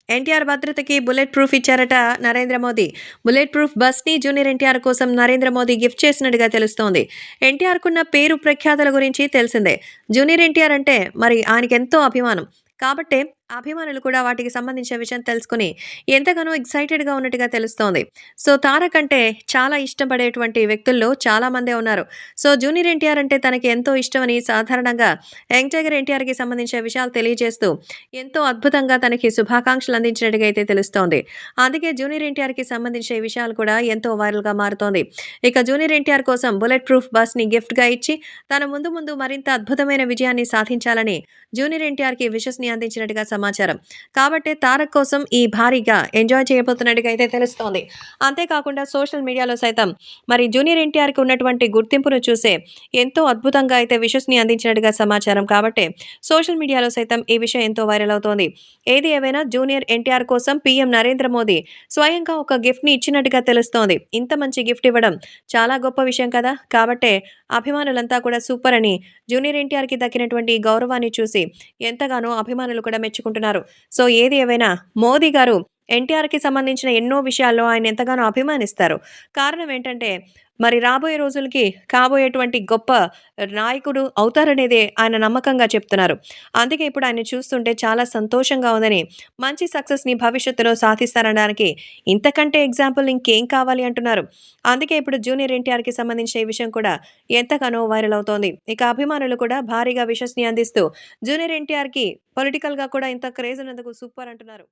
NTR భద్రతకి bullet proof ఇచ్చారట Narendra Modi. Bullet proof బస్‌ని junior NTR కోసం నరేంద్ర మోదీ గిఫ్ట్ చేసినట్టుగా తెలుస్తోంది. ఎన్టీఆర్‌కున్న పేరు ప్రఖ్యాతల గురించి తెలిసిందే. జూనియర్ ఎన్టీఆర్ అంటే మరి ఆయనకెంతో అభిమానం. కాబట్టే అభిమానులు కూడా వాటికి సంబంధించిన విషయం తెలుసుకొని ఎంతగానో ఎక్సైటెడ్‌గా ఉన్నట్టుగా తెలుస్తోంది. సో, తారక్ అంటే చాలా ఇష్టపడేటువంటి వ్యక్తుల్లో చాలా మందే ఉన్నారు. సో, జూనియర్ ఎన్టీఆర్ అంటే తనకి ఎంతో ఇష్టమని సాధారణంగా యంగ్ టైగర్ ఎన్టీఆర్‌కి సంబంధించిన విషయాలు తెలియజేస్తూ ఎంతో అద్భుతంగా తనకి శుభాకాంక్షలు అందించినట్టుగా అయితే తెలుస్తోంది. అందుకే జూనియర్ ఎన్టీఆర్‌కి సంబంధించిన ఈ విషయాలు కూడా ఎంతో వైరల్‌గా మారుతోంది. ఇక జూనియర్ ఎన్టీఆర్ కోసం బుల్లెట్ ప్రూఫ్ బస్‌ని గిఫ్ట్‌గా ఇచ్చి తన ముందు ముందు మరింత అద్భుతమైన విజయాన్ని సాధించాలని జూనియర్ ఎన్టీఆర్‌కి విషెస్‌ని అందించినట్టుగా సమాచారం. కాబట్టే తారక్ కోసం ఈ భారీగా ఎంజాయ్ చేయబోతున్నట్టుగా అయితే తెలుస్తోంది. అంతేకాకుండా సోషల్ మీడియాలో సైతం మరి జూనియర్ ఎన్టీఆర్‌కి ఉన్నటువంటి గుర్తింపును చూసే ఎంతో అద్భుతంగా అయితే విషెస్‌ని అందించినట్టుగా సమాచారం. కాబట్టే సోషల్ మీడియాలో సైతం ఈ విషయం ఎంతో వైరల్ అవుతోంది. ఏది ఏవైనా జూనియర్ ఎన్టీఆర్ కోసం పీఎం నరేంద్ర మోదీ స్వయంగా ఒక గిఫ్ట్‌ని ఇచ్చినట్టుగా తెలుస్తోంది. ఇంత మంచి గిఫ్ట్ ఇవ్వడం చాలా గొప్ప విషయం కదా! కాబట్టే అభిమానులంతా కూడా సూపర్ అని జూనియర్ ఎన్టీఆర్‌కి దక్కినటువంటి ఈ గౌరవాన్ని చూసి ఎంతగానో అభిమానులు కూడా మెచ్చుకుంటున్నారు. సో, ఏది ఏవైనా మోదీ గారు ఎన్టీఆర్‌కి సంబంధించిన ఎన్నో విషయాల్లో ఆయన ఎంతగానో అభిమానిస్తారు. కారణం ఏంటంటే మరి రాబోయే రోజులకి కాబోయేటువంటి గొప్ప నాయకుడు అవుతారనేదే ఆయన నమ్మకంగా చెప్తున్నారు. అందుకే ఇప్పుడు ఆయన్ని చూస్తుంటే చాలా సంతోషంగా ఉందని, మంచి సక్సెస్‌ని భవిష్యత్తులో సాధిస్తారనడానికి ఇంతకంటే ఎగ్జాంపుల్ ఇంకేం కావాలి అంటున్నారు. అందుకే ఇప్పుడు జూనియర్ ఎన్టీఆర్‌కి సంబంధించిన ఈ విషయం కూడా ఎంతగానో వైరల్ అవుతోంది. ఇక అభిమానులు కూడా భారీగా విషెస్‌ని అందిస్తూ జూనియర్ ఎన్టీఆర్‌కి పొలిటికల్‌గా కూడా ఇంత క్రేజ్ ఉన్నందుకు సూపర్ అంటున్నారు.